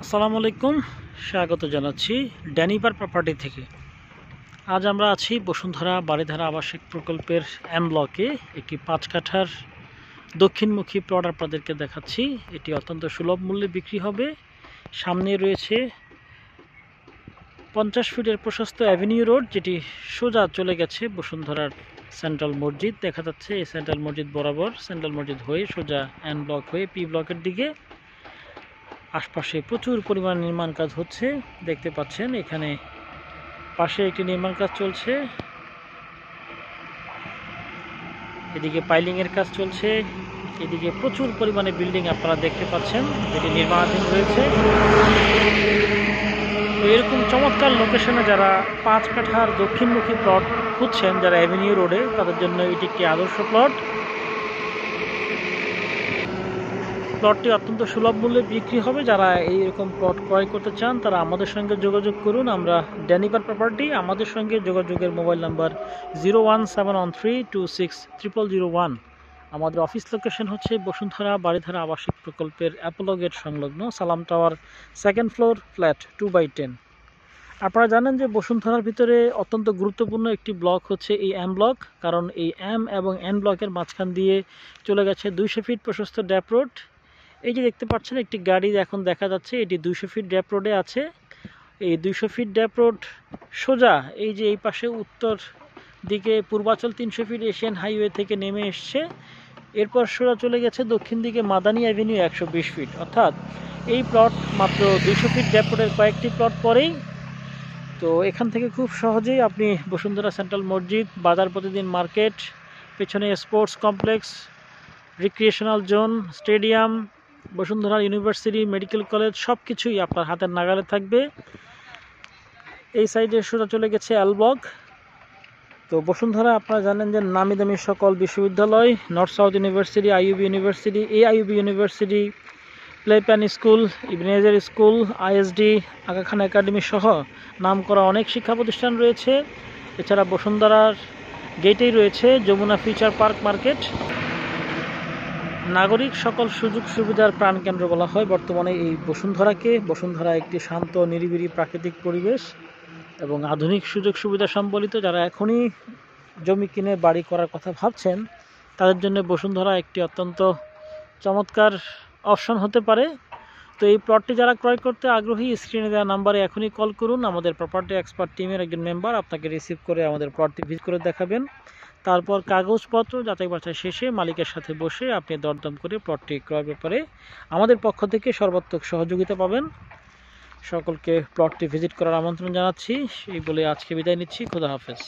আসসালামু আলাইকুম, স্বাগত জানাচ্ছি ড্যানিপার প্রপার্টি থেকে। আজ আমরা আছি বসুন্ধরা বাড়িধারা আবাসিক প্রকল্পের এম ব্লকে একটি 5 কাঠার দক্ষিণমুখী প্লট আপনাদেরকে দেখাচ্ছি। এটি অত্যন্ত সুলভ মূল্যে বিক্রি হবে। সামনে রয়েছে 50 ফিটের প্রশস্ত অ্যাভিনিউ রোড, যেটি সোজা চলে গেছে বসুন্ধরার সেন্ট্রাল মসজিদ দেখা যাচ্ছে। এই সেন্ট্রাল মসজিদ বরাবর সেন্ট্রাল মসজিদ হয়ে সোজা এন ব্লক হয়ে পি ব্লকের দিকে। আশপাশে প্রচুর পরিমাণ নির্মাণ কাজ হচ্ছে, দেখতে পাচ্ছেন। এখানে পাশে একটি নির্মাণ কাজ চলছে, এদিকে পাইলিং এর কাজ চলছে, এদিকে প্রচুর পরিমাণে বিল্ডিং আপনারা দেখতে পাচ্ছেন যেটি নির্মাণাধীন রয়েছে। তো এরকম চমৎকার লোকেশনে যারা 5 কাঠার দক্ষিণমুখী প্লট খুঁজছেন, যারা অ্যাভিনিউ রোডে, তাদের জন্য এটি একটি আদর্শ প্লট। প্লটটি অত্যন্ত সুলভ মূল্যে বিক্রি হবে। যারা এইরকম প্লট ক্রয় করতে চান তারা আমাদের সঙ্গে যোগাযোগ করুন। আমরা ড্যানিপার প্রপার্টি, আমাদের সঙ্গে যোগাযোগের মোবাইল নাম্বার 01713260001। আমাদের অফিস লোকেশন হচ্ছে বসুন্ধরা বাড়িধারা আবাসিক প্রকল্পের অ্যাপোলো গেট সংলগ্ন সালাম টাওয়ার, 2nd ফ্লোর, ফ্ল্যাট 2/10। আপনারা জানেন যে বসুন্ধরার ভিতরে অত্যন্ত গুরুত্বপূর্ণ একটি ব্লক হচ্ছে এই এম ব্লক, কারণ এই এম এবং এন ব্লকের মাঝখান দিয়ে চলে গেছে 200 ফিট প্রশস্ত ড্যাপ রোড। এই যে দেখতে পাচ্ছেন একটি গাড়ি এখন দেখা যাচ্ছে, এটি 200 ফিট ড্যাপ রোডে আছে। এই 200 ফিট ড্যাপ রোড সোজা এই যে এই পাশে উত্তর দিকে পূর্বাচল 300 ফিট এশিয়ান হাইওয়ে থেকে নেমে এসছে। এরপর সোজা চলে গেছে দক্ষিণ দিকে মাদানী অ্যাভিনিউ 120 ফিট। অর্থাৎ এই প্লট মাত্র 200 ফিট ড্যাপ রোডের কয়েকটি প্লট পরেই। তো এখান থেকে খুব সহজেই আপনি বসুন্ধরা সেন্ট্রাল মসজিদ, বাজার প্রতিদিন মার্কেট, পেছনে sports complex, recreational zone, stadium, Bashundhara university, medical college সব কিছুই আপনার হাতের নাগালে থাকবে। এই সাইডে সোজা চলে গেছে এল ব্লক। তো বসুন্ধরা আপনারা জানেন যে নামি দামি সকল বিশ্ববিদ্যালয়, North South University, IUB University, AIUB University, Playpen school, Ebenezer school, ISD, Aga Khan academy সহ নামকরা অনেক শিক্ষা প্রতিষ্ঠান রয়েছে। এছাড়া বসুন্ধরার গেটেই রয়েছে যমুনা ফিউচার পার্ক মার্কেট। নাগরিক সকল সুযোগ সুবিধার প্রাণকেন্দ্র বলা হয় বর্তমানে এই বসুন্ধরাকে। বসুন্ধরা একটি শান্ত নিরিবিলি প্রাকৃতিক পরিবেশ এবং আধুনিক সুযোগ সুবিধা সম্বলিত। যারা এখনই জমি কিনে বাড়ি করার কথা ভাবছেন তাদের জন্য বসুন্ধরা একটি অত্যন্ত চমৎকার অপশন হতে পারে। তো এই প্লটটি যারা ক্রয় করতে আগ্রহী, স্ক্রিনে দেওয়া নাম্বারে এখনই কল করুন। আমাদের প্রপার্টি এক্সপার্ট টিমের একজন মেম্বার আপনাকে রিসিভ করে আমাদের প্লটটি ভিজিট করে দেখাবেন। তারপর কাগজপত্র যাচাই বাছাই শেষে মালিকের সাথে বসে আপনি দরদাম করে প্লটটি ক্রয়ের ব্যাপারে আমাদের পক্ষ থেকে সর্বাত্মক সহযোগিতা পাবেন। সকলকে প্লটটি ভিজিট করার আমন্ত্রণ জানাচ্ছি। এই বলে আজকে বিদায় নিচ্ছি। খোদা হাফেজ।